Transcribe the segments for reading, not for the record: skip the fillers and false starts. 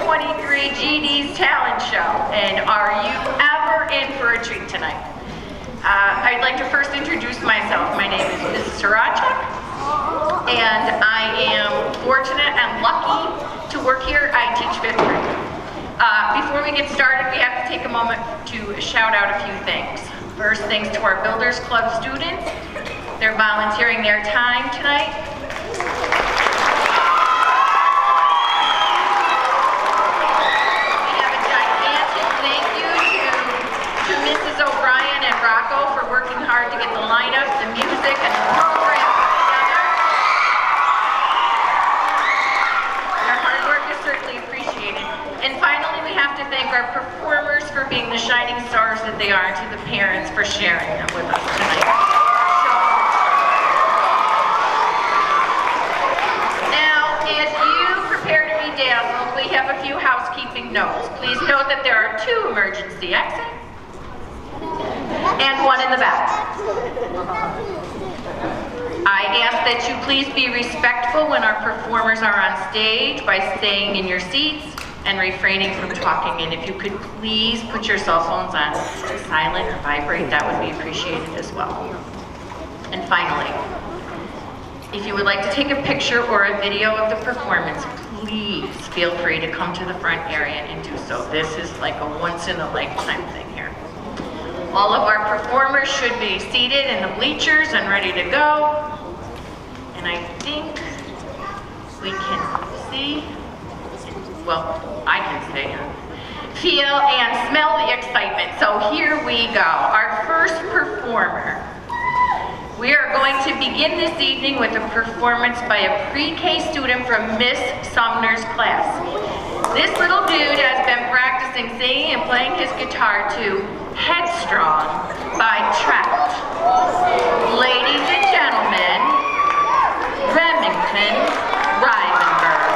2023 GD's Talent Show. And are you ever in for a treat tonight? I'd like to first introduce myself. My name is Mrs. Sarachuk, and I am fortunate and lucky to work here. I teach 5th grade. Before we get started, we have to take a moment to shout out a few things. First, thanks to our Builders Club students. They're volunteering their time tonight. We have a gigantic thank you to Mrs. O'Brien and Rocco for working hard to get the lineup, the music, and the program together. Their hard work is certainly appreciated. And finally, we have to thank our performers for being the shining stars that they are, and to the parents for sharing them with us tonight. Now, as you prepare to be dazzled, we have a few housekeeping notes. Please note that there are 2 emergency exits and 1 in the back. I ask that you please be respectful when our performers are on stage by staying in your seats and refraining from talking. And if you could please put your cell phones on silent or vibrate, that would be appreciated as well. And finally, if you would like to take a picture or a video of the performance, please feel free to come to the front area and do so. This is like a once-in-a-lifetime thing here. All of our performers should be seated in the bleachers and ready to go. And I think we can see, well, I can see, feel and smell the excitement. So here we go. Our first performer. We are going to begin this evening with a performance by a pre-K student from Miss Sumner's class. This little dude has been practicing singing and playing his guitar to Headstrong by Trapped. Ladies and gentlemen, Remington Rivenberg.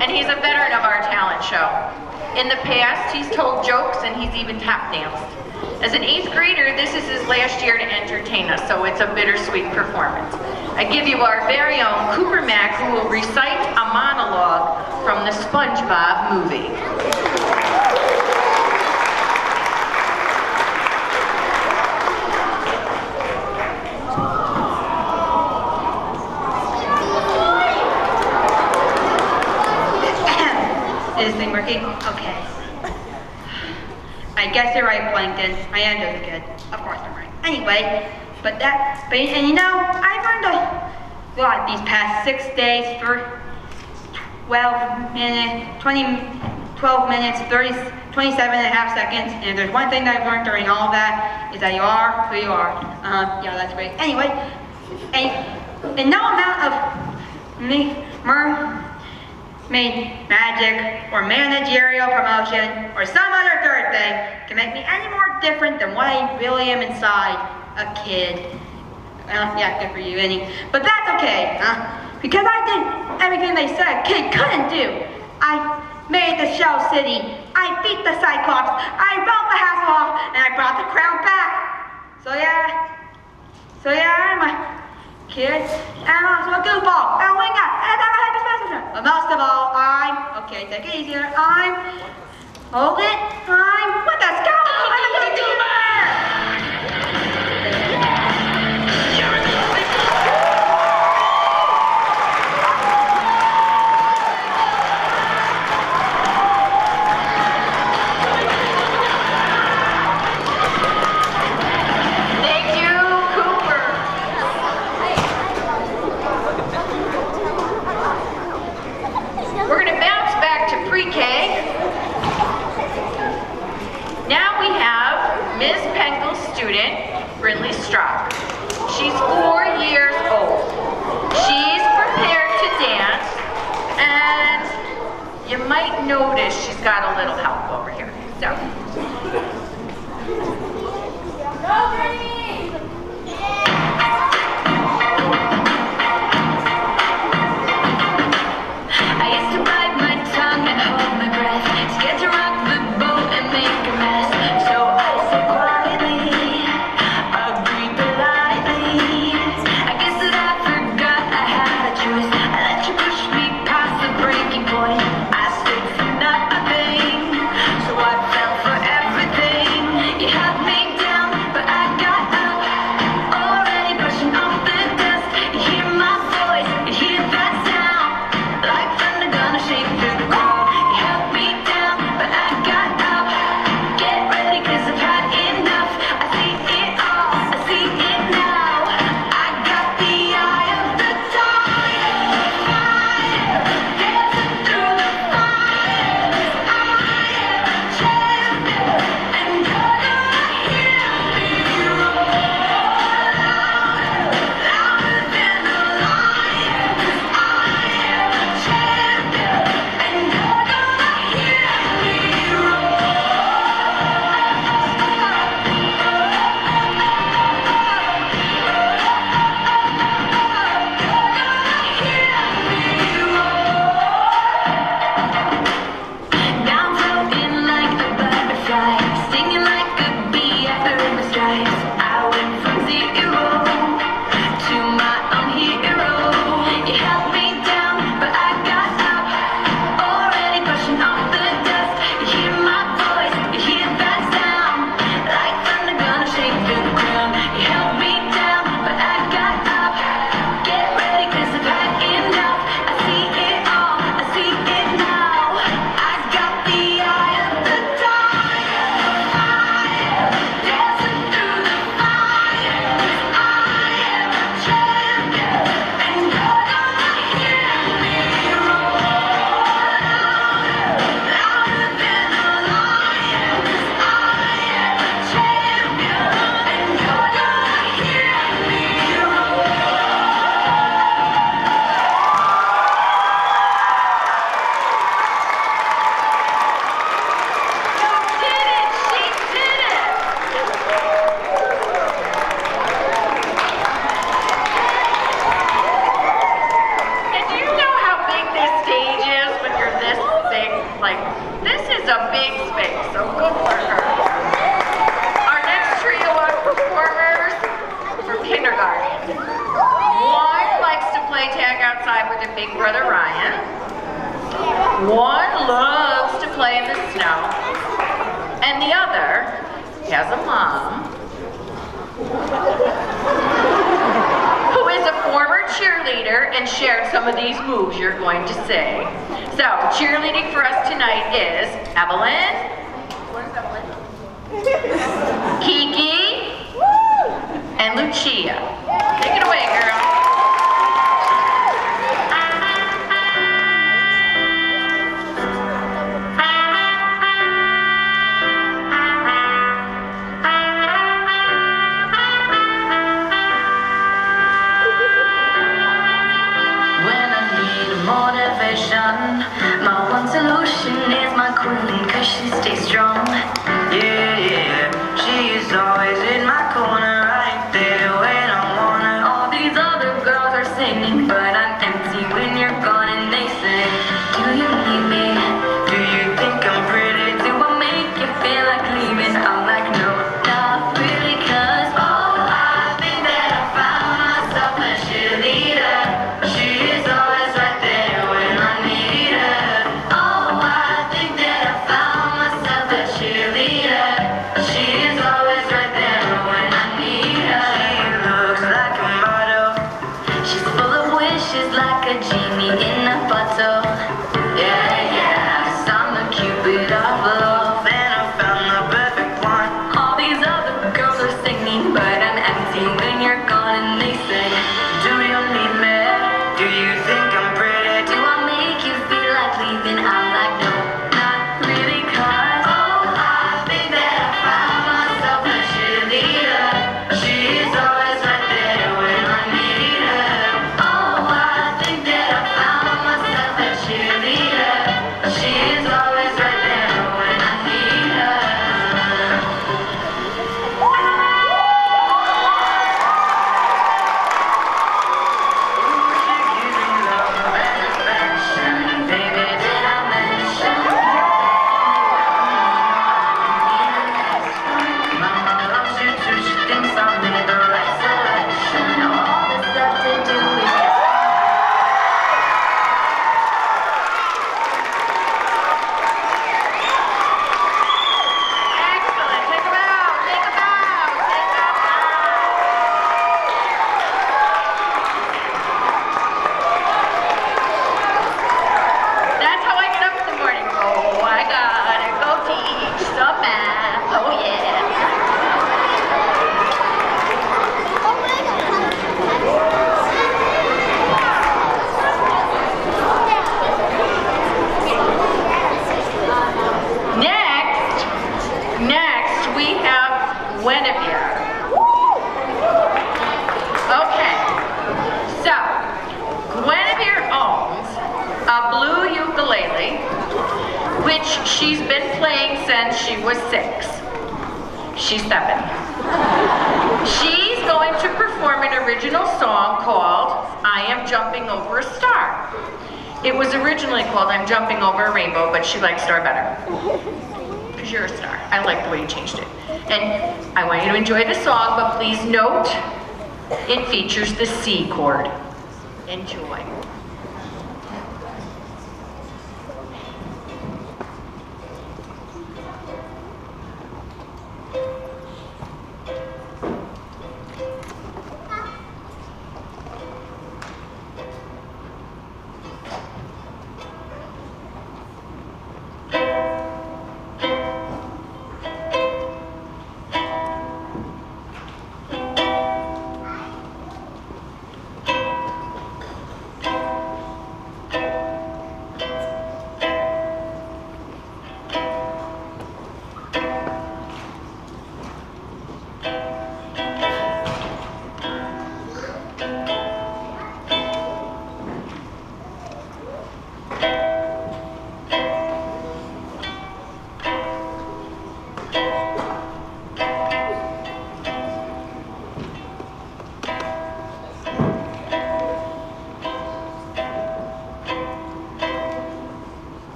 and he's a veteran of our talent show. In the past, he's told jokes and he's even tap danced. As an 8th grader, this is his last year to entertain us, so it's a bittersweet performance. I give you our very own Cooper Mack, who will recite a monologue from the SpongeBob movie. Is this thing working? Okay. I guess you're right, Plankton. I am just a kid. Of course I'm right. Anyway, and you know, I've learned a lot these past 6 days for 12 minutes, 12 minutes, 27 and a half seconds. And if there's one thing that I've learned during all of that is that you are who you are. Yeah, that's great. Anyway, and no amount of made magic or managerial promotion or some other third thing can make me any more different than what I really am inside, a kid. Yeah, good for you, Annie. But that's okay, because I did everything they said a kid couldn't do. I made the Shell City, I beat the Cyclops, I built the Hasselhoff, and I brought the crown back. So yeah, I'm a kid, and I'm also a goofball, and a wingnut, and a hyper messenger. But most of all, okay, take it easier, hold it, what the skull? I'm a YouTuber! Ms. Pengel's student, Brinley Strock. She's 4 years old. She's prepared to dance, and you might notice she's got a little help over here. So. Go, Brinley! I used to bite my tongue and hold my breath, scared to rock the boat and make a mess. So I said quietly, I breathe politely. I guess that I forgot I had a choice. I let you push me past the breaking point. I stood for nothing. to Big Brother Ryan. One loves to play in the snow. And the other has a mom who is a former cheerleader and shared some of these moves you're going to say. So, cheerleading for us tonight is Evelyn. Where's Evelyn? Kiki. And Lucia. Take it away, girl. My one solution is my queen, cause she stays strong. Yeah, yeah, she is always in my corner, right there when I want her. All these other girls are singing, but I'm empty when you're gone. And they say, do you need me? Do you think I'm pretty? Do I make you feel like leaving? I'm like, no, not really, cause oh, I think that I found myself a cheerleader. She is always right there when I need her. Oh, I think that I found myself a cheerleader. She is always right there when I need her. She looks like a model. She's full of wishes like a genie in a bottle. Yeah, yeah, 'cause I'm the Cupid of love, and I found the perfect one. All these other girls are singing, but I'm empty when you're gone. And they say, do you need me? Do you think I'm pretty? Do I make you feel like leaving? I'm like, no, not really, cause oh, I think that I found myself a cheerleader. She is always right there when I need her. Oh, I think that I found myself a cheerleader. She is always right there when I need her. Baby, did I mention? Mama loves you too, she thinks I made the right selection. Now all that's left to do is just Excellent. Take a bow. Take a bow. Take a bow. That's how I get up in the morning. Oh, I gotta go teach some math. Oh, yeah. Next we have Guinevere. Okay, so Guinevere owns a blue ukulele, which she's been playing since she was 6. She's 7. She's going to perform an original song called I Am Jumping Over a Star. It was originally called I'm Jumping Over a Rainbow, but she likes star better. Because you're a star. I like the way you changed it. And I want you to enjoy the song, but please note it features the C chord. Enjoy.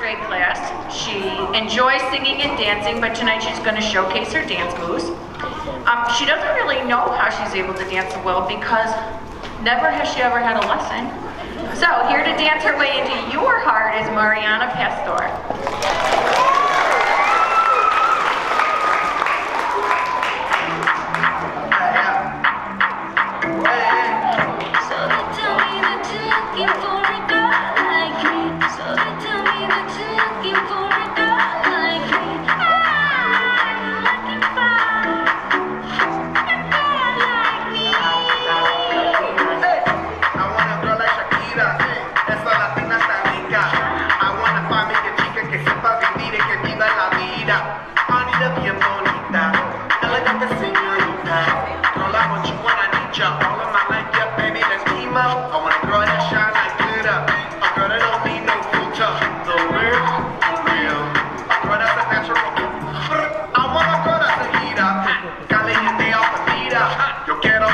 grade class. She enjoys singing and dancing, but tonight she's going to showcase her dance moves. She doesn't really know how she's able to dance so well because never has she ever had a lesson. So here to dance her way into your heart is Mariana Pastor. So they tell me that you're looking for a girl like me. So they tell me that you're looking for a girl like me. I'm looking for a girl like me. I want a girl like Shakira, esa latina tan rica. I want a familia chica que sepa vivir y que viva la vida. Anita bien bonita, elegante señorita. Girl, I want you when I need ya. All of my life, yeah, baby, let's team up. I want a girl that shine like glitter, a girl that don't need no filter. The real, a girl that's a natural. I want a girl that's a heater, caliente off the meter. Yo quiero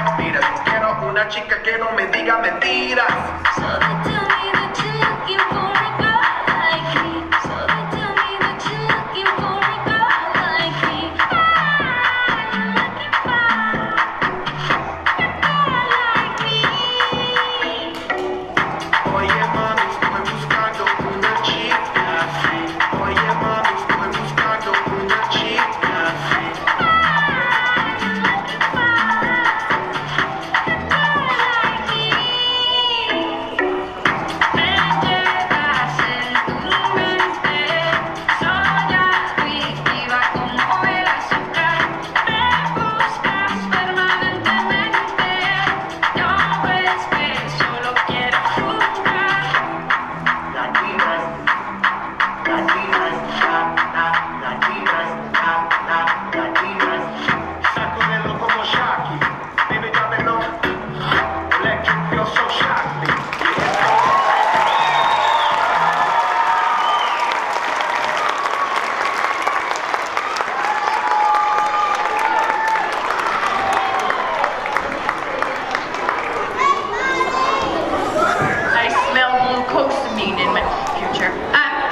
una chica que no me diga mentiras. So they tell me that you're looking for a girl like me. So they tell me that you're looking for a girl like me. I'm looking for a girl like me. Oye mami, estoy buscando una chica así. Oye mami, estoy buscando una chica así. Latinas. Sacúdelo como Shaki. Baby, dámelo. Electric feel so shockly. I smell glucosamine in my future.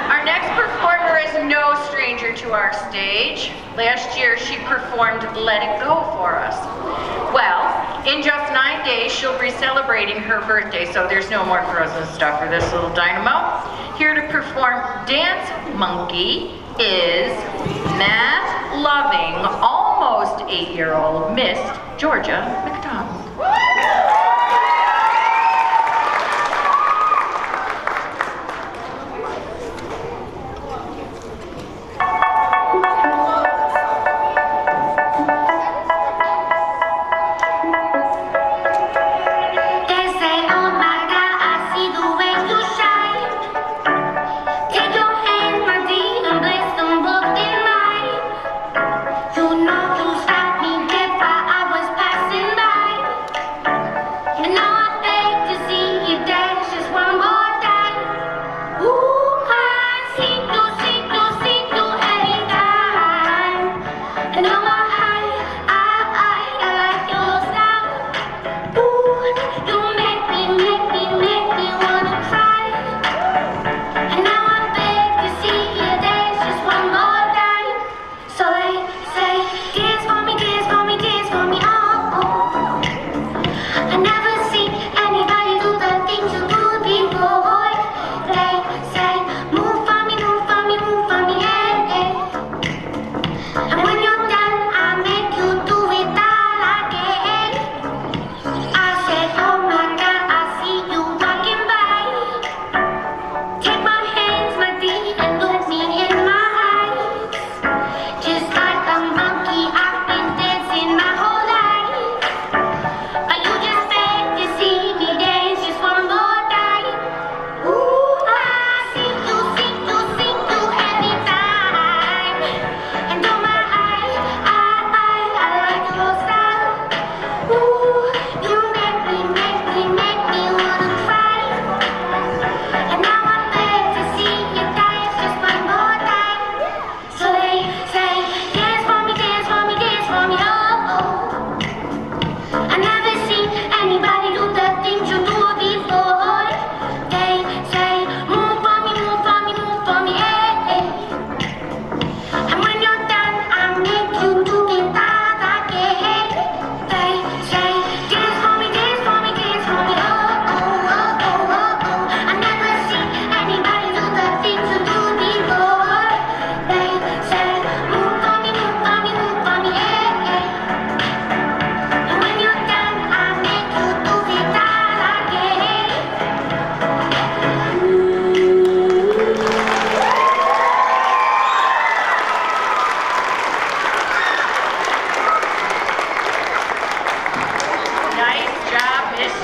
Our next performer is no stranger to our stage. Last year, she performed Let It Go for us. Well, in just 9 days, she'll be celebrating her birthday, so there's no more frozen stuff for this little dynamo. Here to perform Dance Monkey is math-loving, almost 8-year-old Miss Georgia McDonald. They say, oh my God, I see the way you shine. Take your hand, my dear, and place them both in mine. You know you stopped me dead while I was passing by.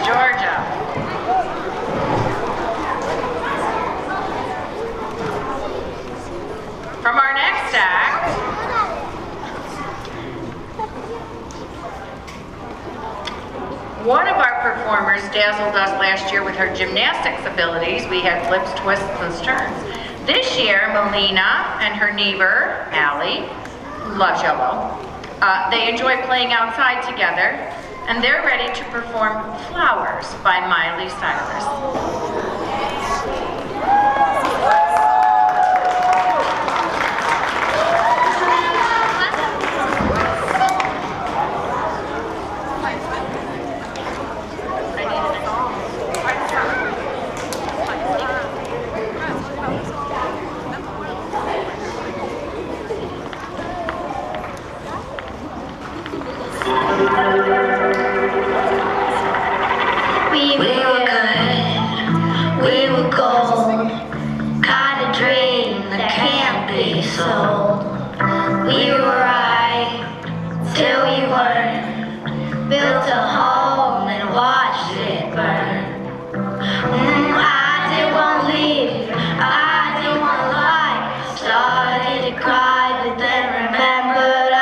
Georgia. From our next act, one of our performers dazzled us last year with her gymnastics abilities. We had flips, twists, and turns. This year, Melina and her neighbor, Allie, who loves yellow, they enjoy playing outside together, and they're ready to perform Flowers by Miley Cyrus. We were good, we were gold, kind of dream that can't be sold. We were right, till we weren't, built a home and watched it burn. I didn't want to leave, I didn't want to lie, started to cry, but then remembered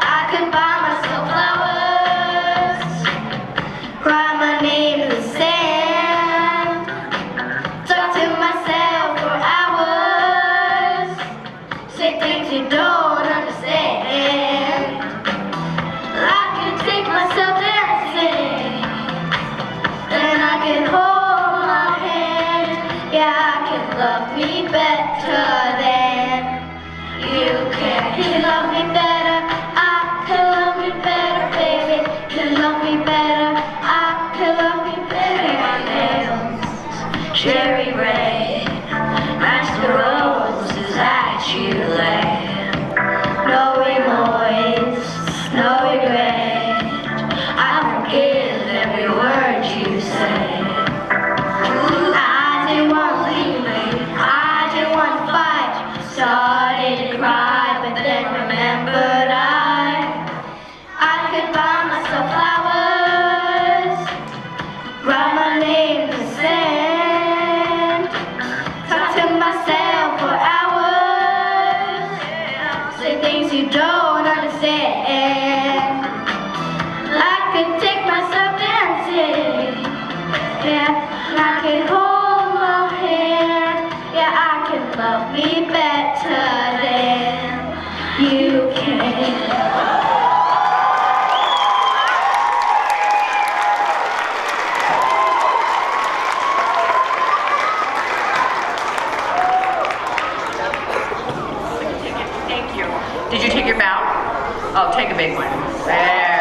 I could buy myself flowers, write my name in the sand, talk to myself for hours, say things you don't understand. I could take myself dancing, and I can hold my hand. Yeah, I can love me better than you can. You love me better, I can love me better, baby. You love me better, I can love me better. My nails, cherry red, match the roses that you lay. No remorse, no regret, I forgive every word you say. I didn't want to leave me, I didn't want to fight, started to cry, but then remembered I could buy myself flowers, write my name in the sand, talk to myself for hours, say things you don't understand. I could take myself dancing, yeah, and I can hold my hand, yeah, I can love me better than you can. Thank you. Did you take your bow? Oh, take a big one. There.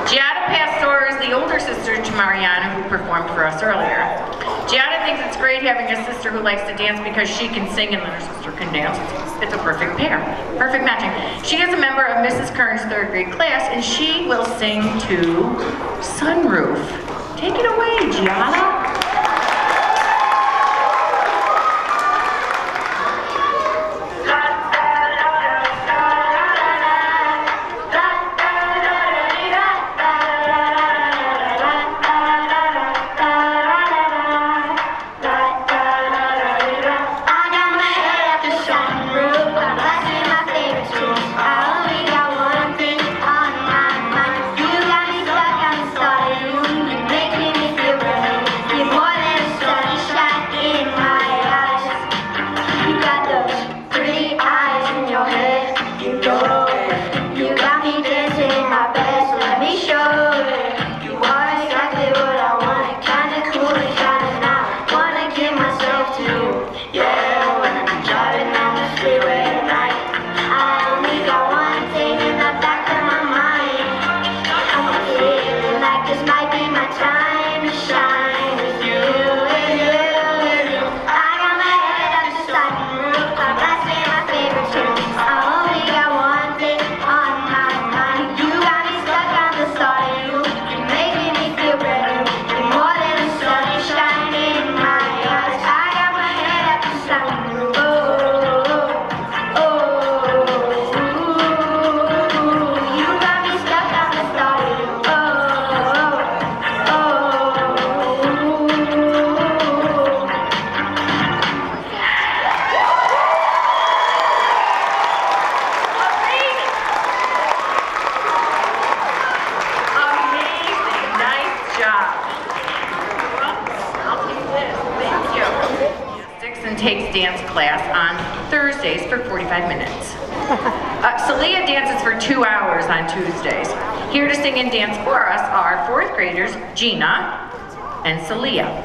Giada Pastor is the older sister to Mariana, who performed for us earlier. Giada thinks it's great having a sister who likes to dance because she can sing and then her sister can dance. It's a perfect pair, perfect matching. She is a member of Mrs. Kern's third grade class, and she will sing to Sunroof. Take it away, Giada. You got me stuck on the side of the room, you're making me feel brand new. takes dance class on Thursdays for 45 minutes. Celia dances for 2 hours on Tuesdays. Here to sing and dance for us are 4th graders Gina and Celia.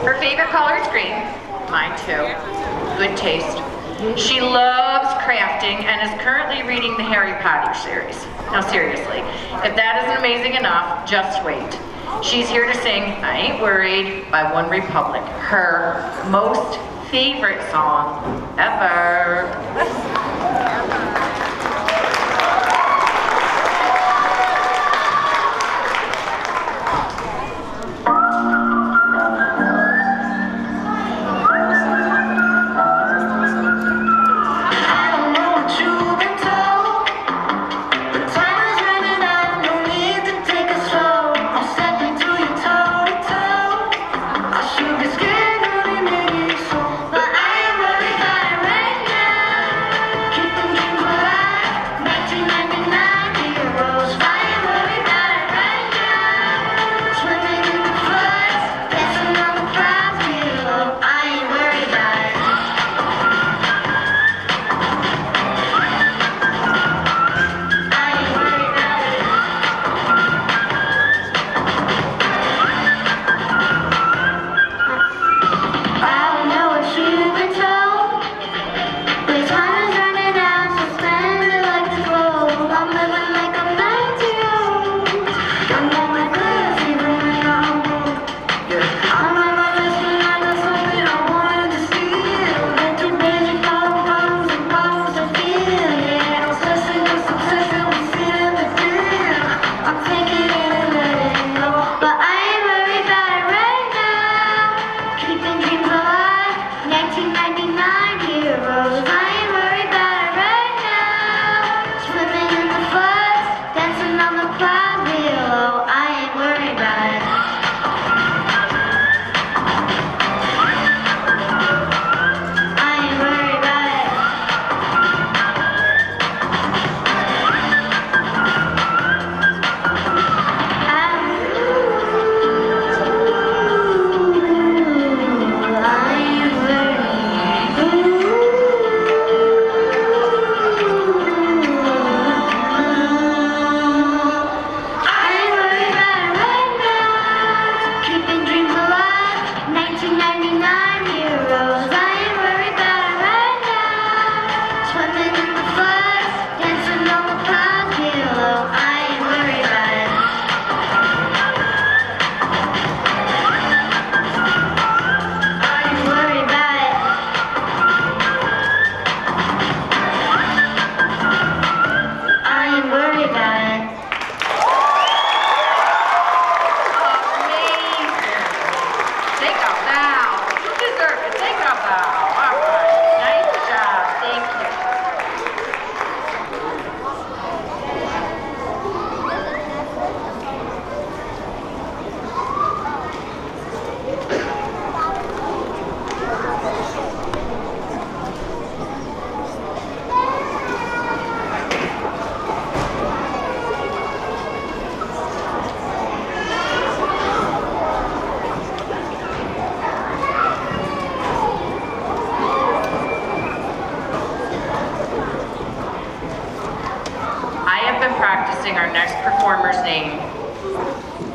Her favorite color is green. Mine too. Good taste. She loves crafting and is currently reading the Harry Potter series. Now seriously, if that isn't amazing enough, just wait. She's here to sing I Ain't Worried by One Republic, her most favorite song ever. But I am really fine right now. Keep them dreams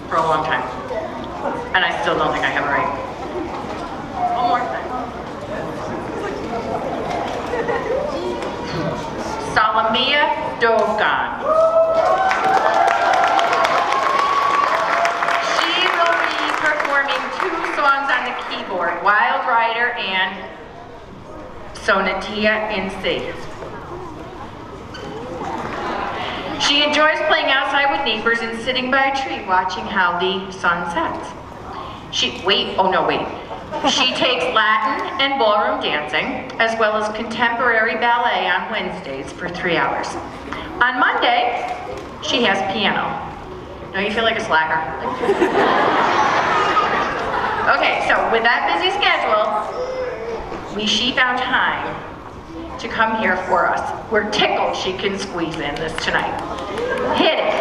for a long time. And I still don't think I have it right. One more time. Salamia Dogan. She will be performing 2 songs on the keyboard, Wild Rider and Sonatia in C. She enjoys playing outside with neighbors and sitting by a tree watching how the sun sets. She takes Latin and ballroom dancing, as well as contemporary ballet on Wednesdays for 3 hours. On Monday, she has piano. Don't you feel like a slacker? Okay, so with that busy schedule, she found time to come here for us. We're tickled she can squeeze in this tonight. Hit it.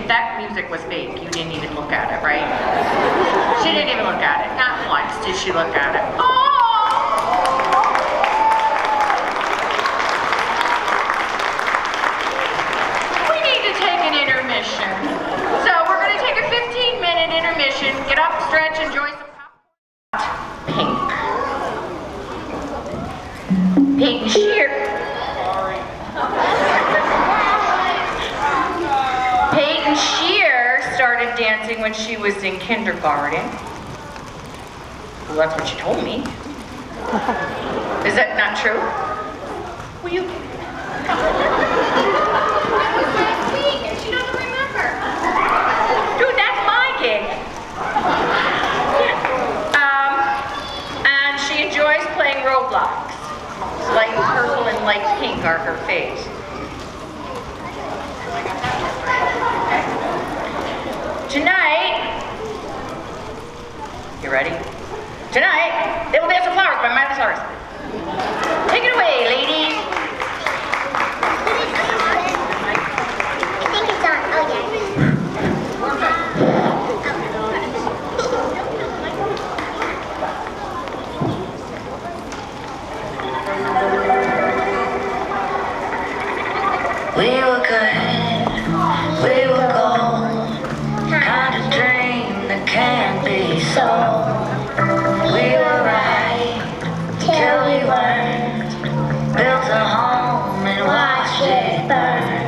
That music was fake. You didn't even look at it, right? She didn't even look at it. Not once did she look at it. Oh! We need to take an intermission. So we're going to take a 15-minute intermission. Get up, stretch, enjoy some popcorn. Pink. Peyton Shear. Peyton Shear started dancing when she was in kindergarten. Well, that's what she told me. Is that not true? Will you? It was last week and she doesn't remember. Dude, that's my gig. And she enjoys playing Roblox. Light purple and light pink are her faves. Tonight, you ready? Tonight, they will dance with flowers by Miley Cyrus. Take it away, ladies. I think it's on. Oh, yeah. We were good, we were gold, kind of dream that can't be sold. We were right till we weren't, built a home and watched it burn.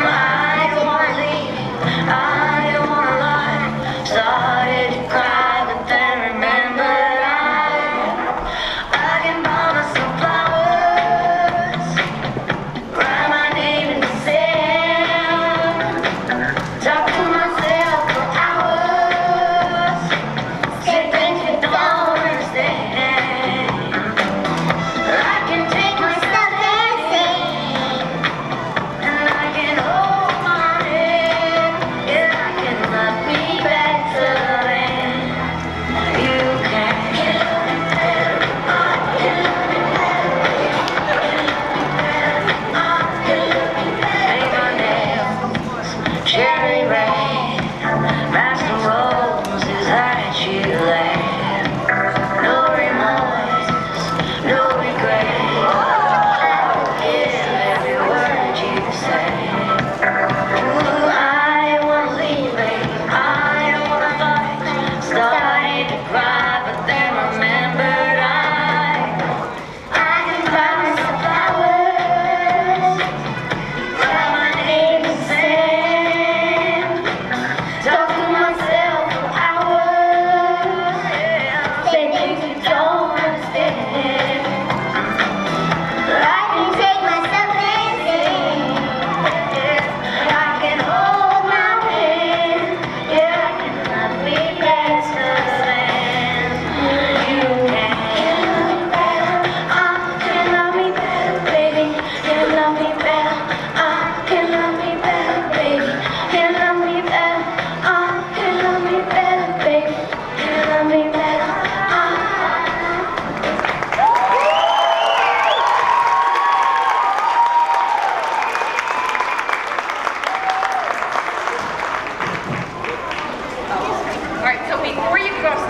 I don't wanna leave, I don't wanna lie, started to cry but then remembered I can buy myself flowers, write my name in the sand.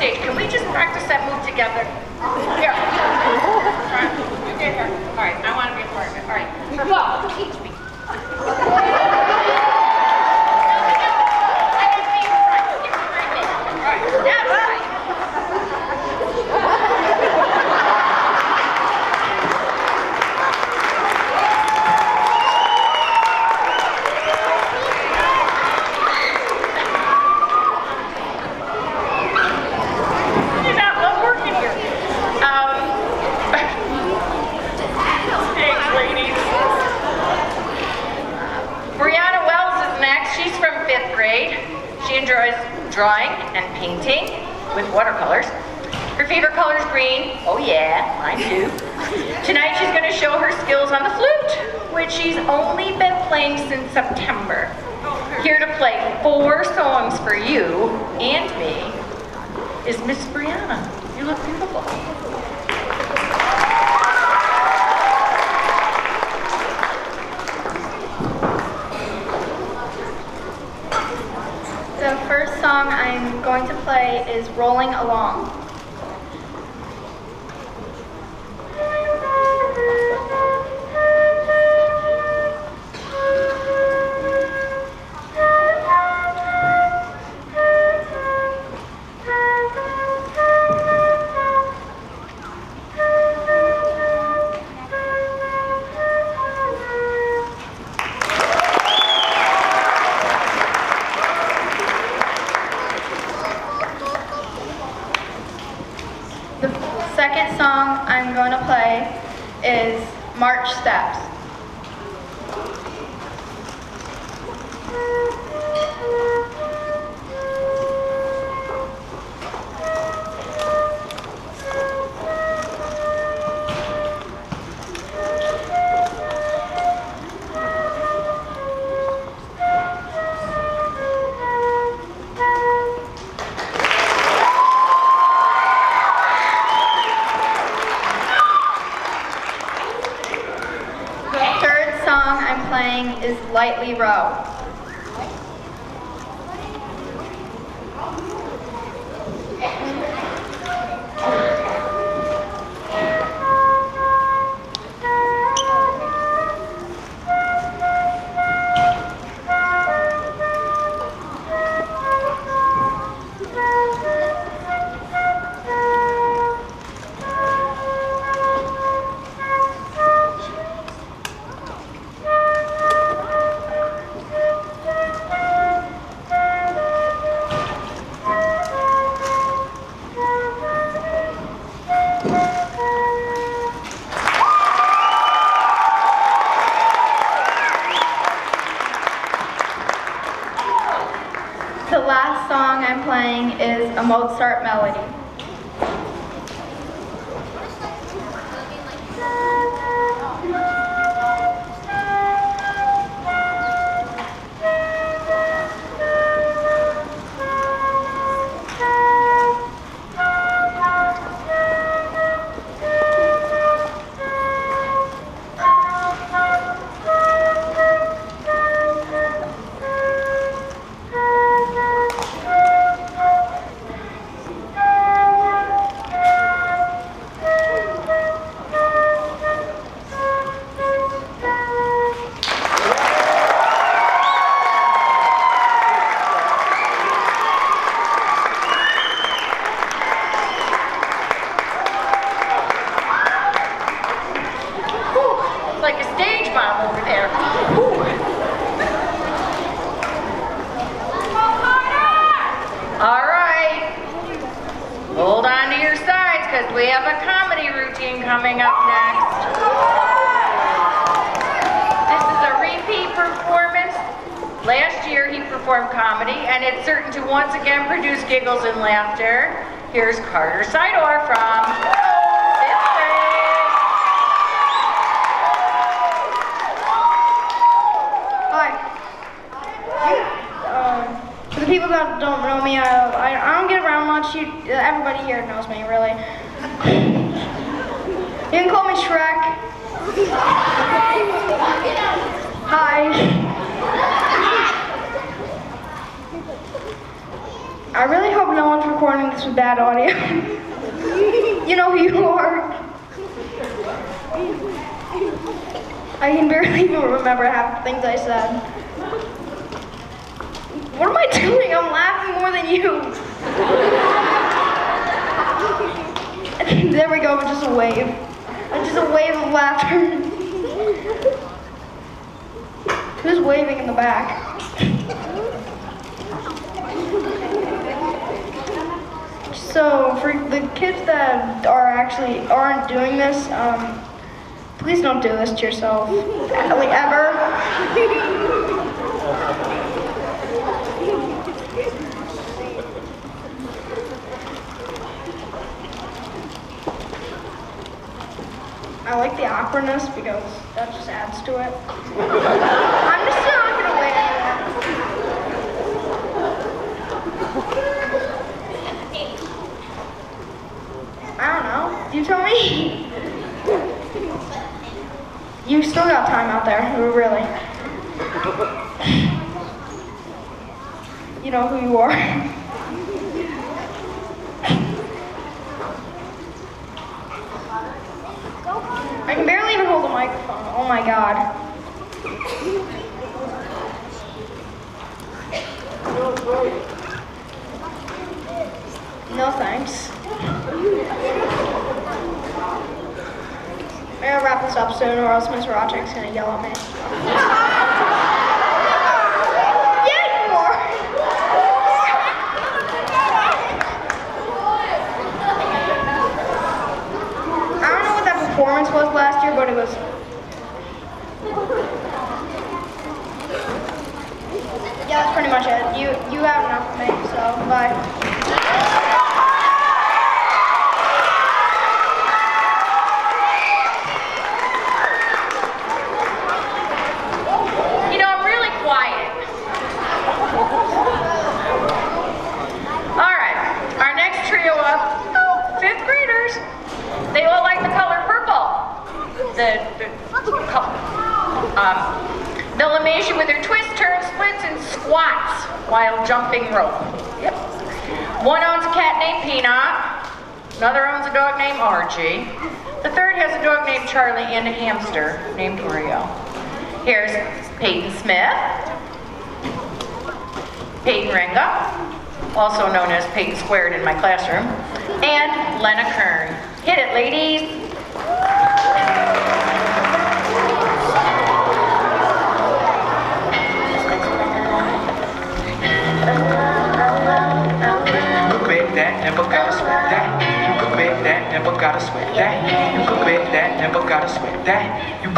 stage. Can we just practice that move together? Here. You get here. All right, I want to be a part of it. All right. Go. Teach me. All right, that's right. You not love working here. Thanks, ladies. Brianna Wells is next. She's from 5th grade. She enjoys drawing and painting with watercolors. Her favorite color is green. Oh yeah, mine too. Tonight she's going to show her skills on the flute, which she's only been playing since September. Here to play 4 songs for you and me is Miss Brianna. You look beautiful. The first song I'm going to play is Rolling Along. The second song I'm going to play is March Steps. The third song I'm playing is Lightly Row. The last song I'm playing is a Mozart melody. It's like a stage bomb over there. Whew. All right. Hold on to your sides because we have a comedy routine coming up next. This is a repeat performance. Last year he performed comedy and it's certain to once again produce giggles and laughter. Here's Carter Sidor from 5th grade. For the people that don't know me, I don't get around much. Everybody here knows me, really. You can call me Shrek. Hi. I really hope no one recording this with bad audio. You know who you are. I can barely even remember half the things I said. What am I doing? I'm laughing more than you. There we go, just a wave. Just a wave of laughter. Who's waving in the back? So for the kids that aren't doing this, please don't do this to yourself, like ever. I like the awkwardness because that just adds to it. I'm just not gonna wait anymore. I don't know. You tell me. You still got time out there, really. You know who you are. I can barely even hold the microphone. Oh my god. No thanks. I gotta wrap this up soon or else Miss Roderick's gonna yell at me. Yeah, you are. I don't know what that performance was last year, but it was. Yeah, that's pretty much it. You have enough of me, so bye. They all like the color purple. They'll amaze you with their twists, turns, splits, and squats while jumping rope. Yep. One owns a cat named Peanut. Another owns a dog named Archie. The third has a dog named Charlie and a hamster named Oreo. Here's Peyton Smith, Peyton Renga, also known as Peyton Squared in my classroom, and Lena Kern. Hit it, ladies. You could bet that, never gotta sweat that. You could bet that, never gotta sweat that. You could bet that, never gotta sweat that. You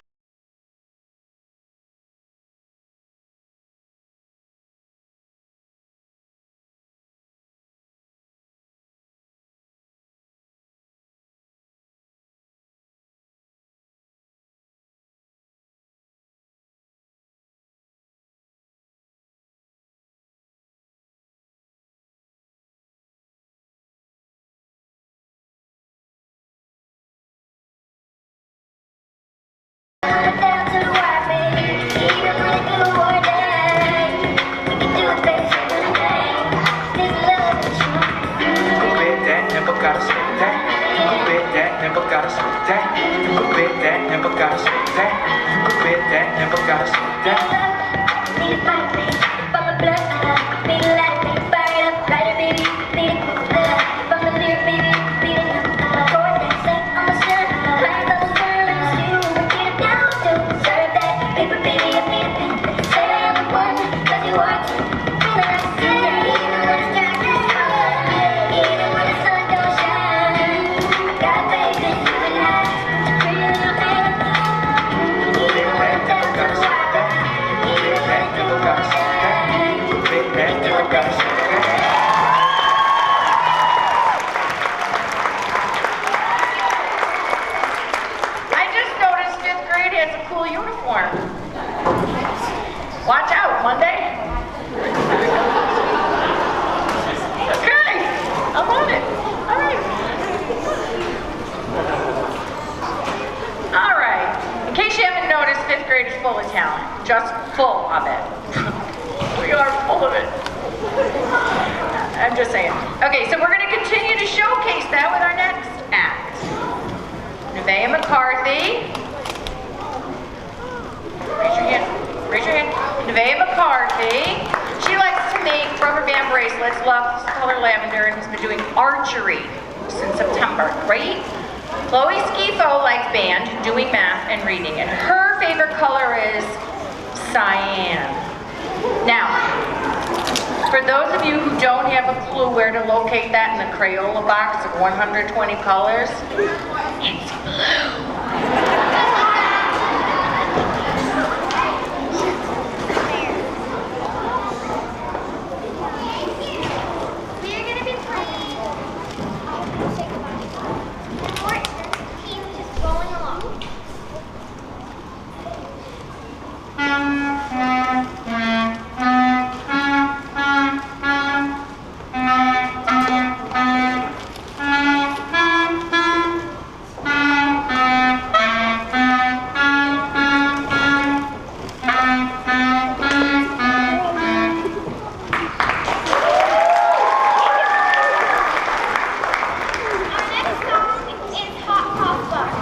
never gotta sweat that. You could bet that, never gotta sweat that. You could bet that, never gotta sweat that. Watch out, Monday. Okay, I'm on it. All right. All right. In case you haven't noticed, 5th grade is full of talent. Just full of it. We are full of it. I'm just saying. Okay, so we're gonna set with our next act. Nevaeh McCarthy. Raise your hand. Raise your hand. Nevaeh McCarthy. She likes to make rubber band bracelets, loves color lavender, and has been doing archery since September. Right? Chloe Scifo likes band, doing math, and reading, and her favorite color is cyan. Now, for those of you who don't have a clue where to locate that in the Crayola box of 120 colors, it's blue. We're gonna be playing. Team just rolling along. Our next song is Hot Cross Bus.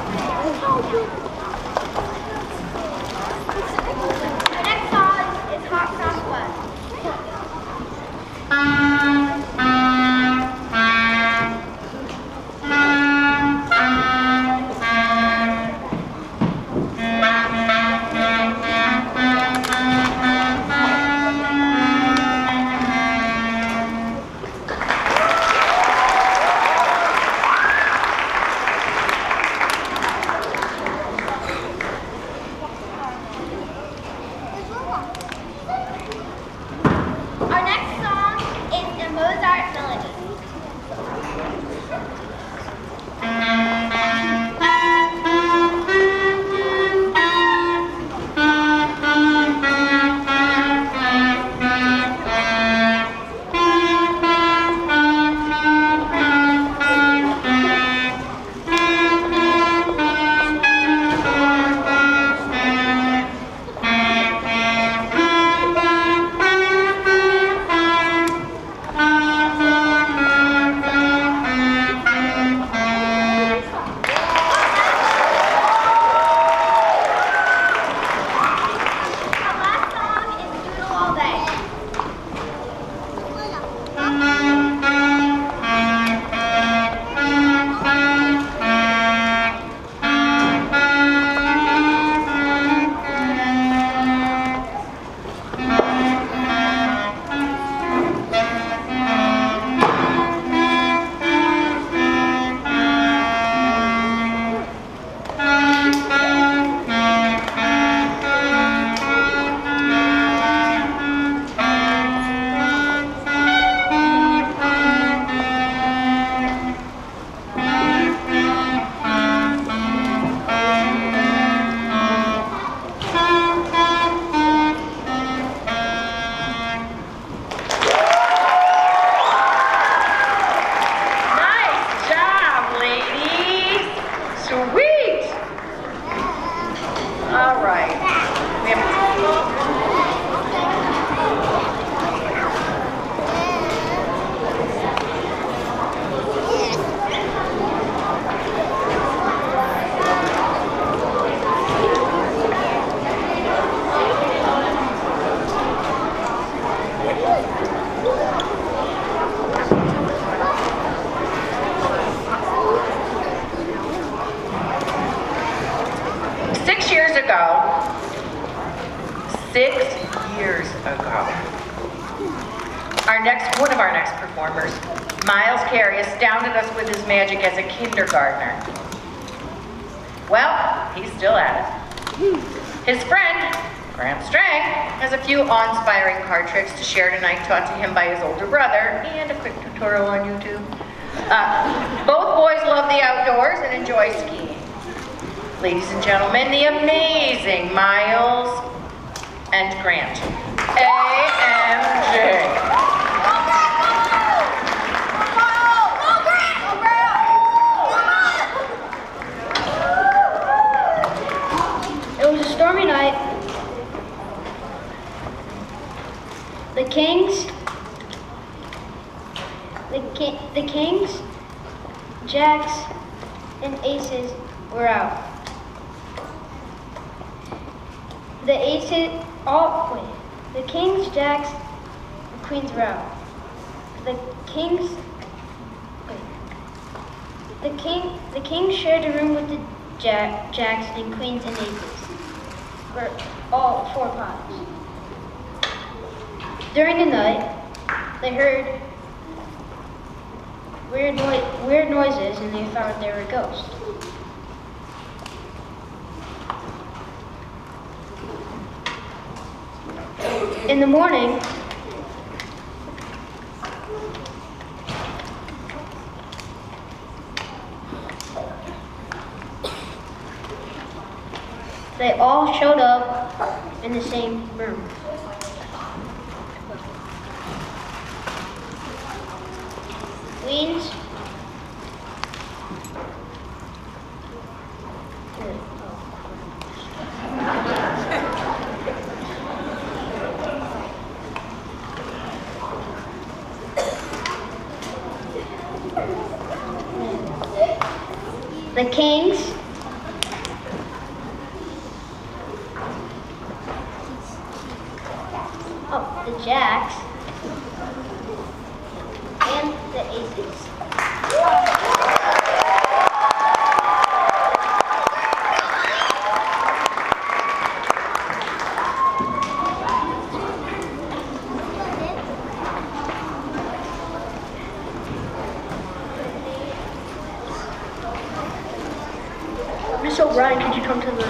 Our next song is Hot Cross Bus. Our next song is a Mozart melody. Our last song is Doodle All Day. Nice job, ladies. Sweet. All right. We have 6 years ago, 6 years ago, one of our next performers, Miles Carey, astounded us with his magic as a kindergartner. Well, he's still at it. His friend, Graham Strang, has a few awe-inspiring card tricks to share tonight, taught to him by his older brother, and a quick tutorial on YouTube. Both boys love the outdoors and enjoy skiing. Ladies and gentlemen, the amazing Miles and Grant. AMG. It was a stormy night. The Kings jacks, and aces were out. The kings, jacks, and queens were out. The king shared a room with the jacks and queens and aces, for all 4 piles. During the night, they heard weird noises and they thought they were ghosts. In the morning, they all showed up in the same room. Queens, the kings, the jacks, and the aces. Miss O'Brien, could you come to the...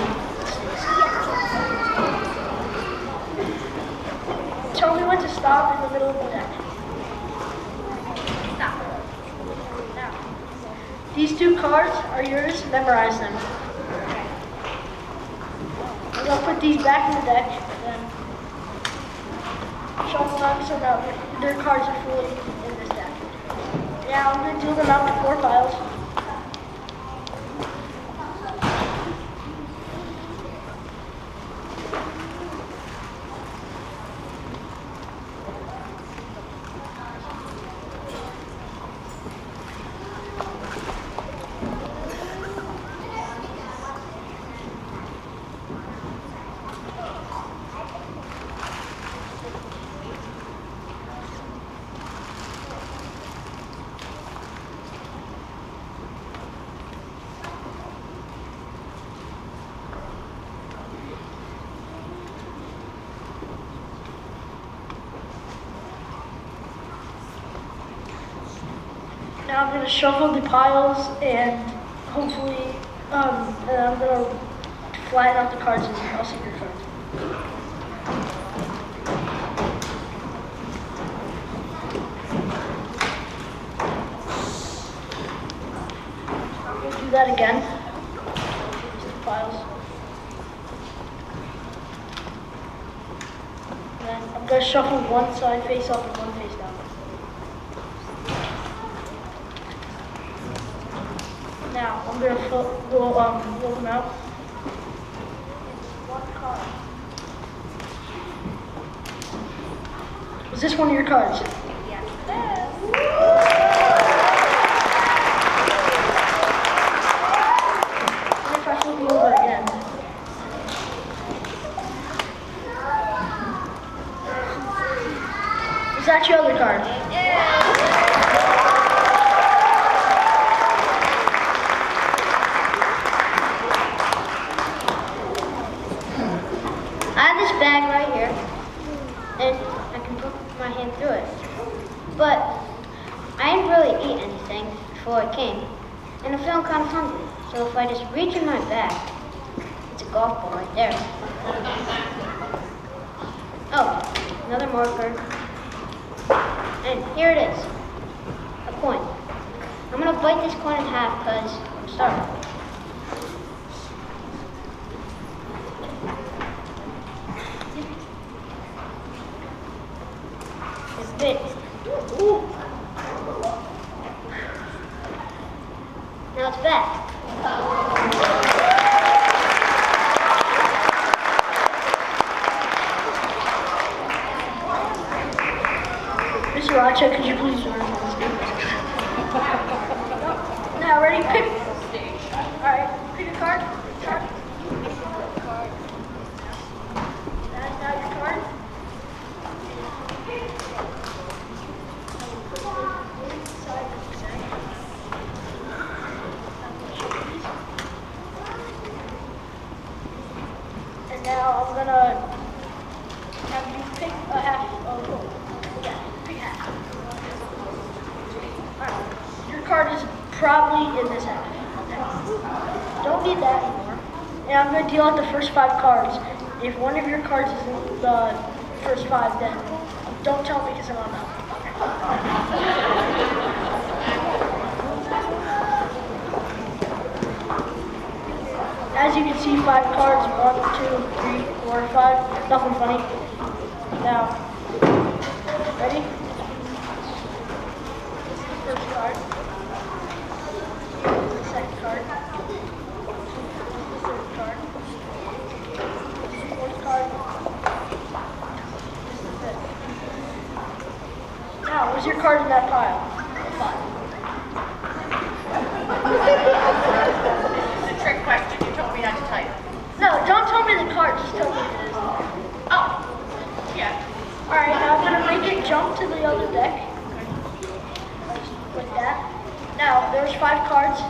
Tell me when to stop in the middle of the deck. Stop. Now, these 2 cards are yours. Memorize them. I'm going to put these back in the deck, then shuffle them so that their cards are fully in this deck. Now, I'm going to deal them out to 4 piles. Now I'm going to shuffle the piles and hopefully, and I'm going to flatten out the cards and I'll see your cards. I'm going to do that again. Use the piles. And then I'm going to shuffle one side face up and one face down. Now, I'm going to roll them out. One card. Was this one of your cards? Yes. And if I flip them over again. Was that your other card? I have this bag right here, and I can put my hand through it. But I didn't really eat anything before I came, and I'm feeling kind of hungry. So if I just reach in my bag, it's a golf ball right there. Oh, another marker. And here it is, a coin. I'm gonna bite this coin in half because I'm starving. Bit. Ooh. Now it's back. Mr. Racha, could you please learn how to speak? Now, ready? Pick. All right, pick a card. Card. That's now your card. And now I'm gonna have you pick a half of gold. Yeah, pick half. Alright, your card is probably in this half. Don't need that anymore. And I'm gonna deal out the first 5 cards. If one of your cards is in the first 5, then don't tell me because I don't know. As you can see, 5 cards, 1, 2, 3, 4, 5, nothing funny. Now, ready? This is the first card. Here's the second card. This is the third card. This is the fourth card. This is the fifth. Now, where's your card in that pile? 5. It's a trick question. You told me not to type. No, don't tell me the card, just tell me it is. Oh, yeah. Alright, now I'm gonna make it jump to the other deck. Like that. Now, there's 5 cards.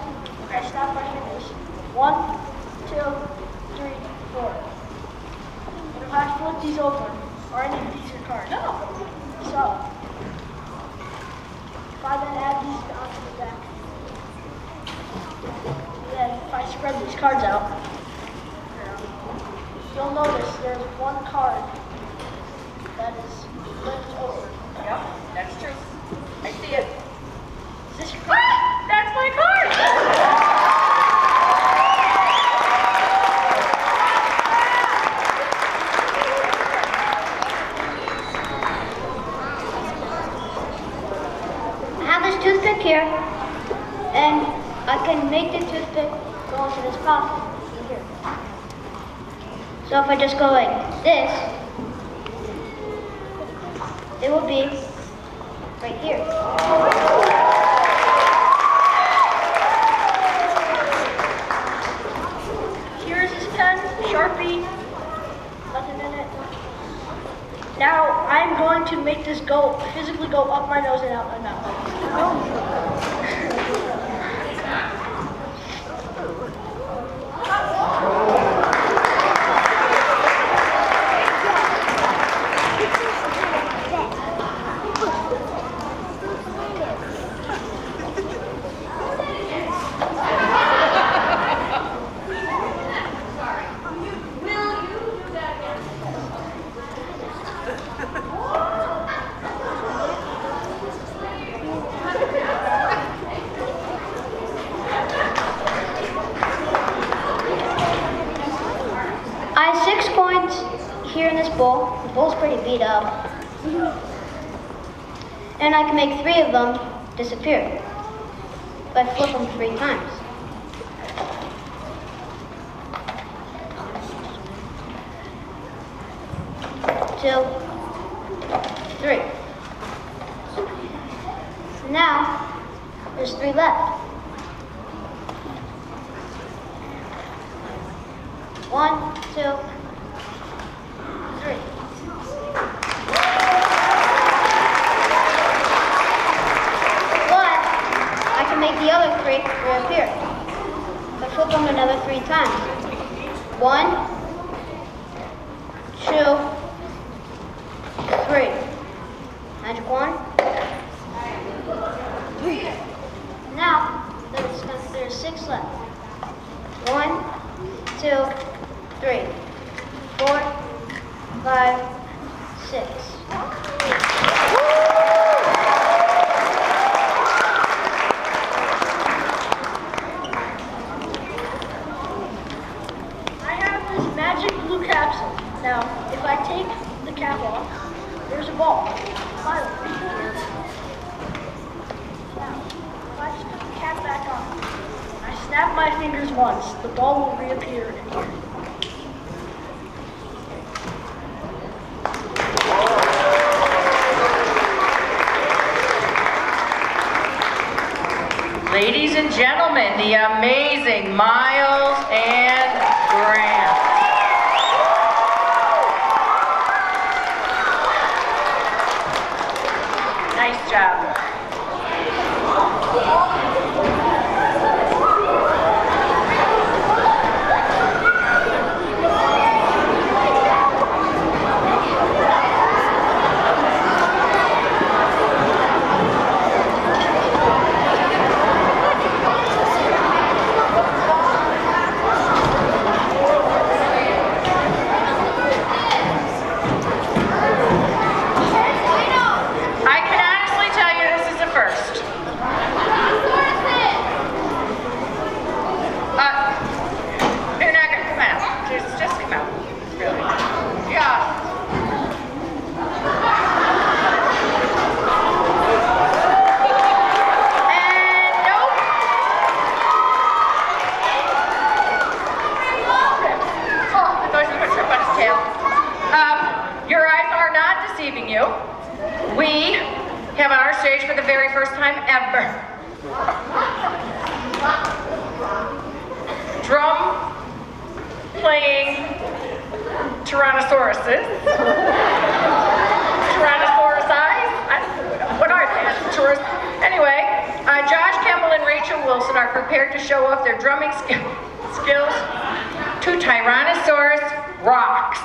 I snap my fingers. 1, 2, 3, 4. You don't have to flip these over, or any of these are cards. No. So, if I then add these onto the deck, then if I spread these cards out, you'll notice there's 1 card that is flipped over. Yep, that's true. I see it. Is this your card? Ah, that's my card. I have this toothpick here, and I can make the toothpick go into this pocket here. So if I just go like this, it will be right here. Here's his pen, Sharpie, nothing in it. Now I'm going to make this physically go up my nose and out my mouth. I have 6 coins here in this bowl. The bowl's pretty beat up. And I can make 3 of them disappear if I flip them 3 times. Two, 3. Now, there's 3 left. 1, 2, 3. But I can make the other 3 reappear. If I flip them another 3 times. 1, 2, 3. Magic wand. Now there's 6 left. 1, 2, 3, 4, 5, 6. I have this magic blue capsule. Now, if I take the cap off, there's a ball. Finally. Now, if I just put the cap back on, I snap my fingers once, the ball will reappear in here. Ladies and gentlemen, gentlemen, the amazing Miles and Grant. Nice job. I can honestly tell you this is a first. You're not gonna come out. Just come out. Really. Yeah. And nope. Oh, I thought you would trip on his tail. Your eyes are not deceiving you. We have on our stage for the very first time ever drum playing Tyrannosauruses. Tyrannosaurus eyes? What are they? Anyway, Josh Campbell and Rachel Wilson are prepared to show off their drumming skills to Tyrannosaurus Rocks.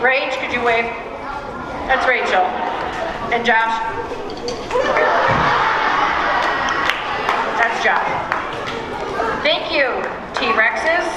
Rach, could you wave? That's Rachel. And Josh? That's Josh. Thank you, T-Rexes.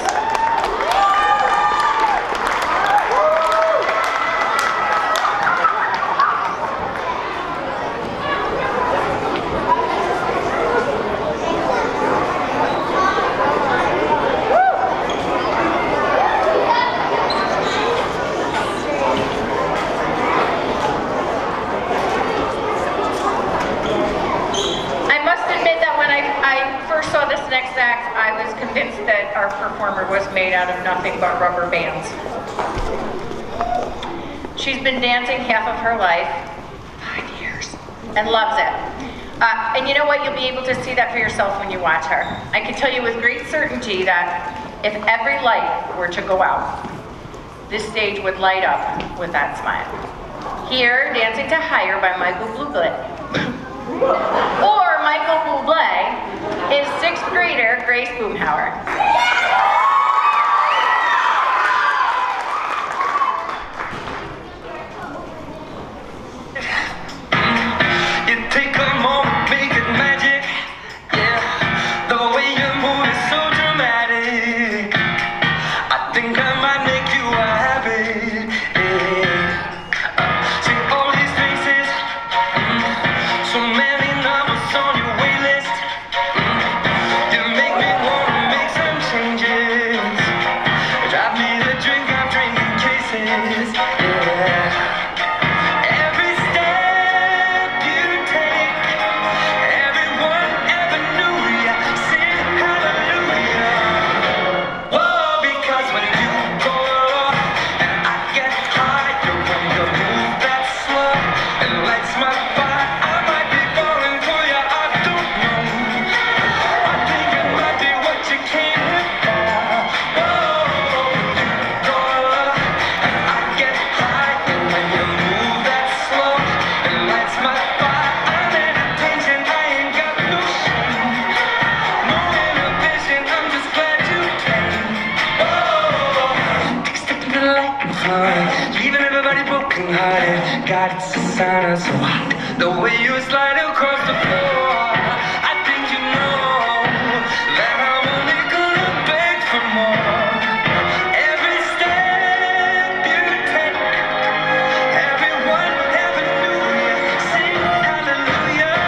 Saw this next act, I was convinced that our performer was made out of nothing but rubber bands. She's been dancing half of her life, 5 years, and loves it. And you know what? You'll be able to see that for yourself when you watch her. I can tell you with great certainty that if every light were to go out, this stage would light up with that smile. Here, Dancing to Higher by Michael Bublé. Or Michael Bublé is 6th grader Grace Boomhauer. You take a moment, make it magic. Yeah, the way you move is so dramatic. I think I might make you a habit. Yeah. See all these faces, so many numbers on your wait list. You make me wanna make some changes. Drive me the drink, I'm drinking cases. Yeah. Every step you take, everyone ever knew ya. Sing hallelujah. Whoa, because when you go low and I get higher, when you move that slow, it lights my fire. I might be falling for ya, I don't know. I think it might be what you came here for. Whoa, go low and I get higher, when you move that slow, it lights my fire. I'm at attention, I ain't got no shame, no inhibition. I'm just glad you came. Whoa, take a step into the light and fly, leaving everybody broken hearted. God, it's a sign of so hot, the way you slide across the floor. I think you know that I'm only gonna beg for more. Every step you take, everyone ever knew ya. Sing hallelujah.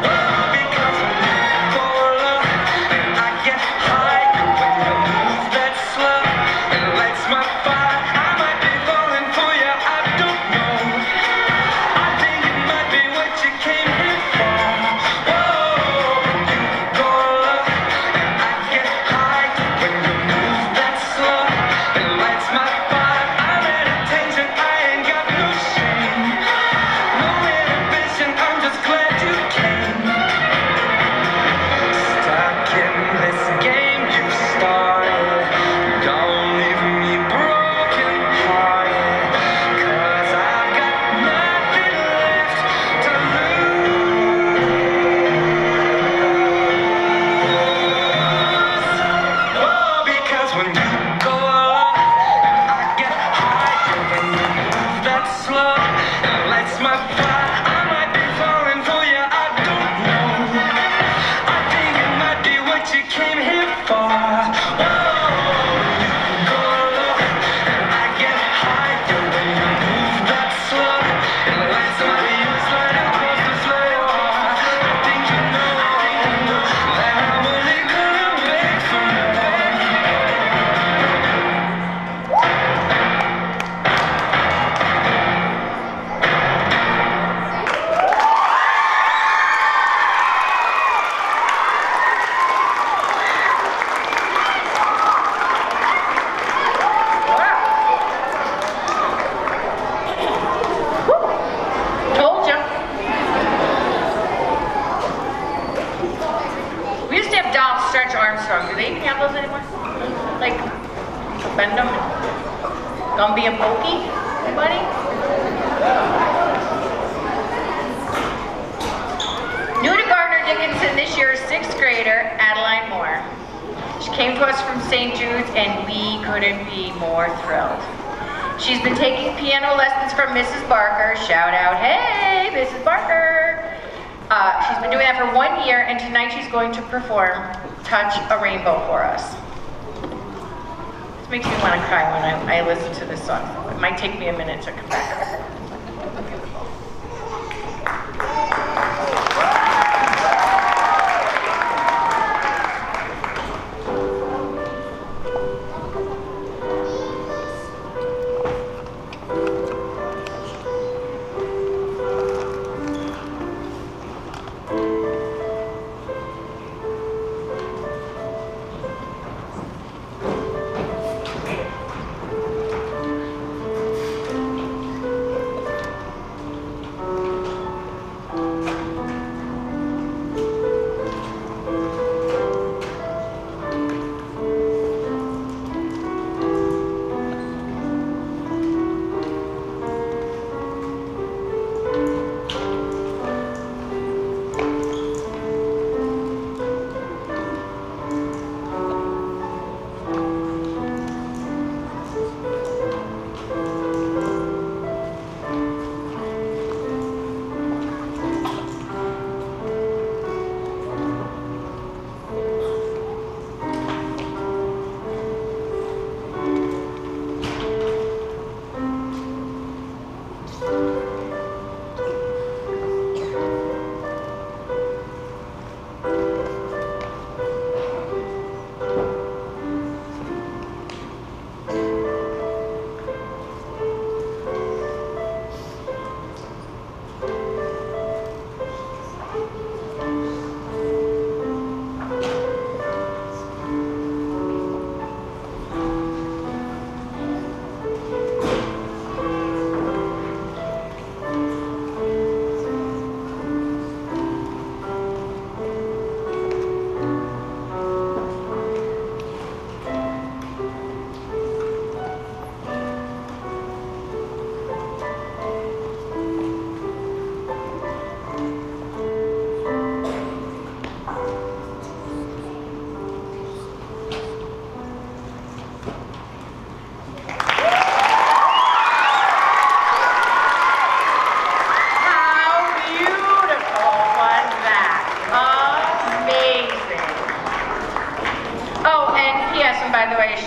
Whoa, because when you go low and I get higher, when you move that slow, it lights my fire. I might be falling for ya, I don't know. I think it might be what you came here for. Whoa, when you go low and I get higher, when you move that slow, it lights my fire. I'm at attention, I ain't got no shame, no inhibition. I'm just glad you came. Stuck in this game you started, don't leave me broken hearted, 'cause I've got nothing left to lose. Whoa, because when you go low and I get higher, when you move that slow, it lights my fire. I might be falling for ya, I don't know. I think it might be what you came here for. Whoa, you go low and I get higher, when you move that slow, it lights my fire. You slide across the floor. I think you know that I'm only gonna beg for more. Told you. We used to have Donald Stretch Armstrong. Do they even have those anymore? Like, bend them. Gumby and Pokey? Anybody? New to Gardner Dickinson this year, 6th grader Adeline Moore. She came to us from St. Jude's and we couldn't be more thrilled. She's been taking piano lessons from Mrs. Barker. Shout out, hey, Mrs. Barker. She's been doing that for 1 year, and tonight she's going to perform Touch a Rainbow for us. This makes me want to cry when I listen to this song. It might take me a minute to come back.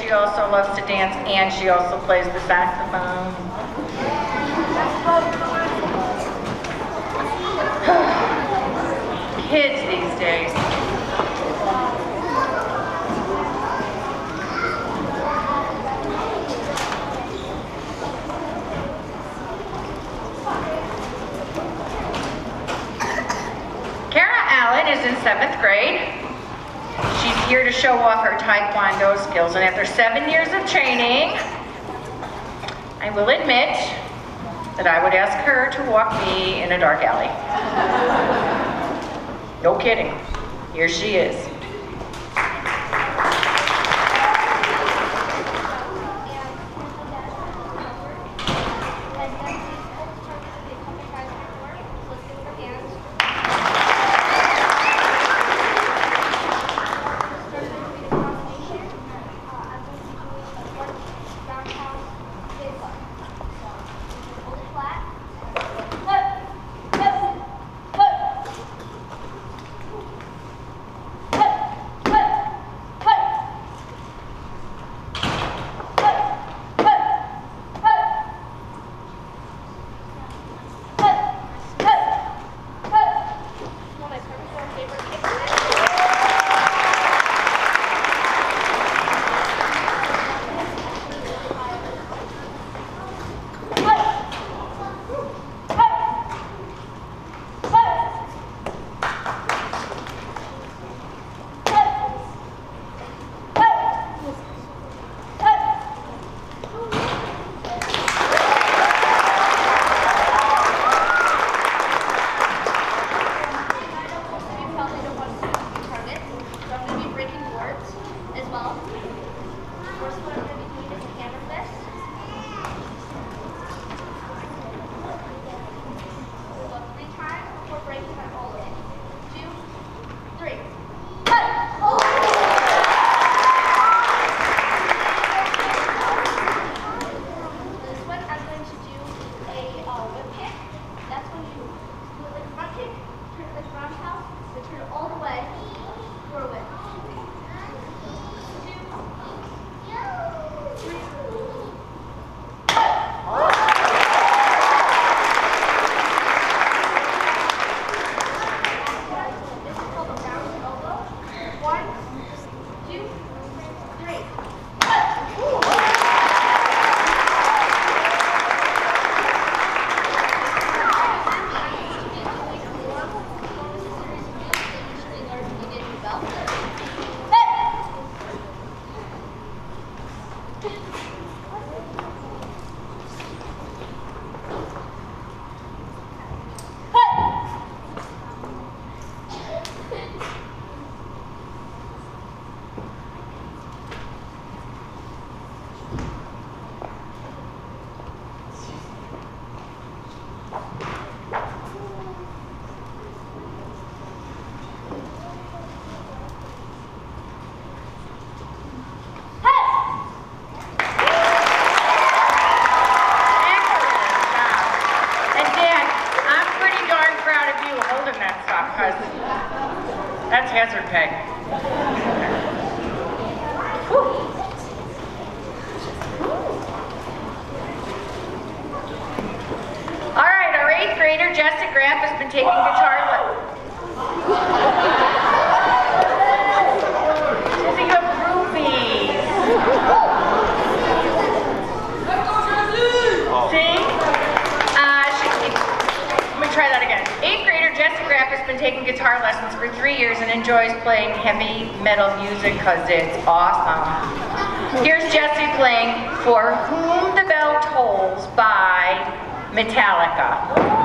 she also loves to dance and she also plays the saxophone. Kids these days. Kara Allen is in 7th grade. She's here to show off her Taekwondo skills, and after 7 years of training, I will admit that I would ask her to walk me in a dark alley. No kidding. Here she is. That's hazard pay. All right, our 8th grader, Jessica Graff, has been taking guitar lessons. Jessica, you have rubies. See? Let me try that again. 8th grader Jessica Graff has been taking guitar lessons for 3 years and enjoys playing heavy metal music because it's awesome. Here's Jessie playing For Whom the Bell Tolls by Metallica.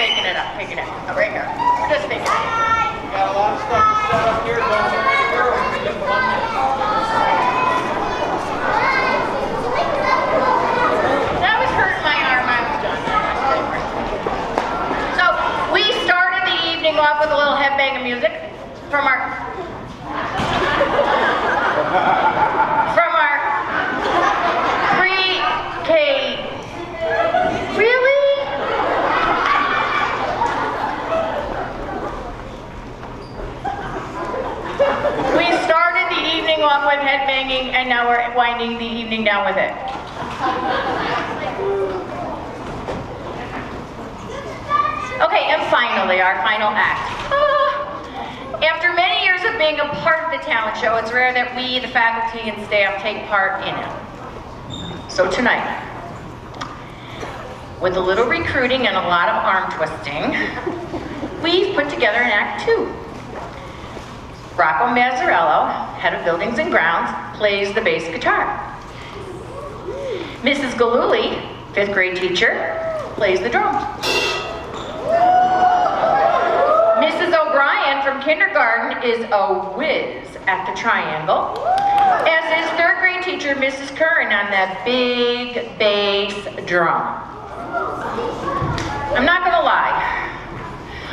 faking it up, faking it. Oh, right here. We're just faking it. Got a lot of stuff to set up here. Don't forget the girls. Just 1 minute. That was hurting my arm. I was done. So we started the evening off with a little headbanging music from our pre-K. Really? We started the evening off with headbanging, and now we're winding the evening down with it. Okay, and finally, our final act. After many years of being a part of the talent show, it's rare that we, the faculty and staff, take part in it. So tonight, with a little recruiting and a lot of arm twisting, we've put together an act 2. Rocco Mazzarello, head of buildings and grounds, plays the bass guitar. Mrs. Galuli, 5th grade teacher, plays the drums. Mrs. O'Brien from kindergarten is a whiz at the triangle, as is 3rd grade teacher Mrs. Curran on that big bass drum. I'm not gonna lie,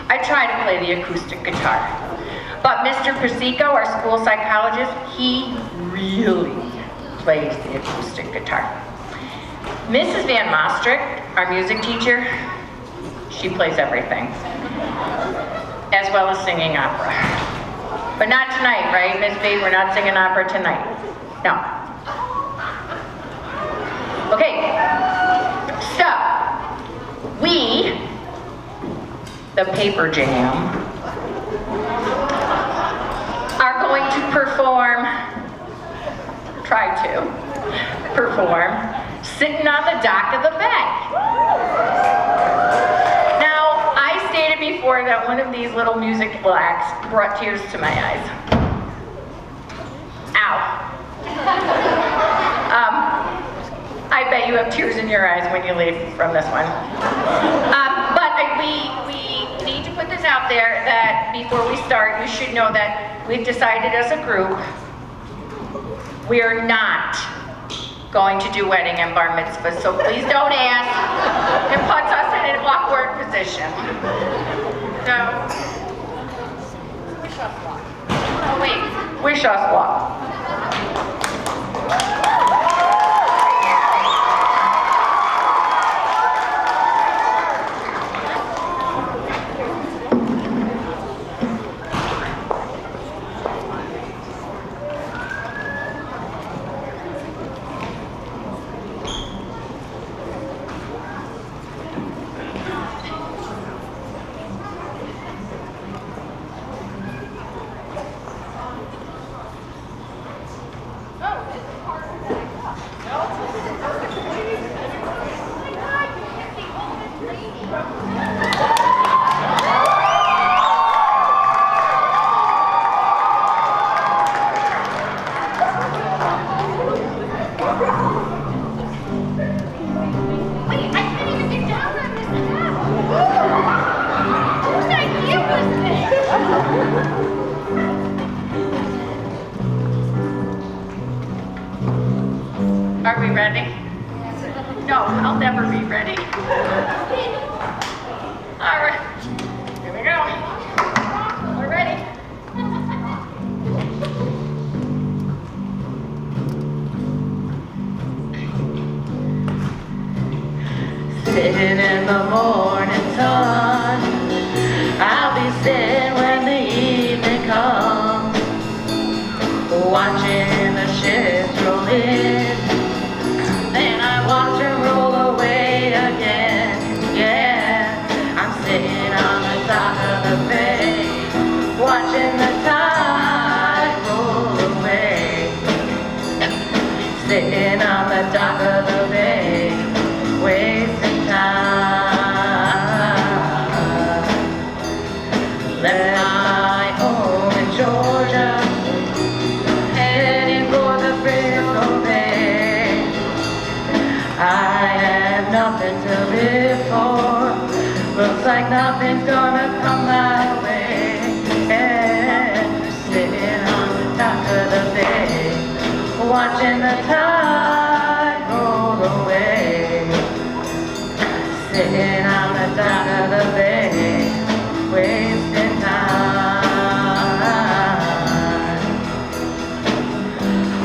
I try to play the acoustic guitar, but Mr. Persico, our school psychologist, he really plays the acoustic guitar. Mrs. Van Maastricht, our music teacher, she plays everything, as well as singing opera. But not tonight, right, Miss B? We're not singing opera tonight. No. Okay, so we, the Paper Jam, are going to perform, sitting on the dock of the bay. Now, I stated before that one of these little music acts brought tears to my eyes. Ow. I bet you have tears in your eyes when you leave from this one. We need to put this out there that before we start, you should know that we've decided as a group, we are not going to do wedding and bar mitzvahs, so please don't ask. It puts us in an awkward position. So, wish us luck. Oh wait, wish us luck. Are we ready? No, I'll never be ready. All right, here we go. We're ready. Sitting in the morning sun, I'll be sitting when the evening comes, watching the ships roll in. Then I watch her roll away again. Yeah, I'm sitting on the dock of the bay, watching the tide roll away. Sitting on the dock of the bay, wasting time. Left my home in Georgia, heading for the Frisco Bay. I have nothing to live for. Looks like like nothing's gonna come my way. And sitting on the dock of the bay, watching the tide roll away. Sitting on the dock of the bay, wasting time.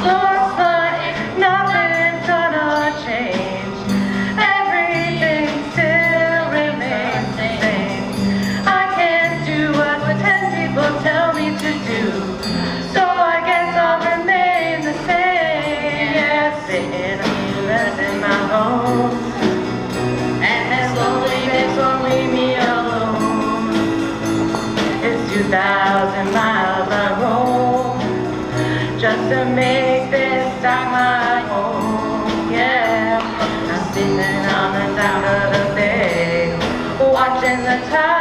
Looks like nothing's gonna change. Everything still remains the same. I can't do what 10 people tell me to do, so I guess I'll remain the same. Yeah, sitting in my home, and this loneliness won't leave me alone. It's 2,000 miles I roam just to make this dock my home. Yeah, I'm sitting on the dock of the bay, watching the tide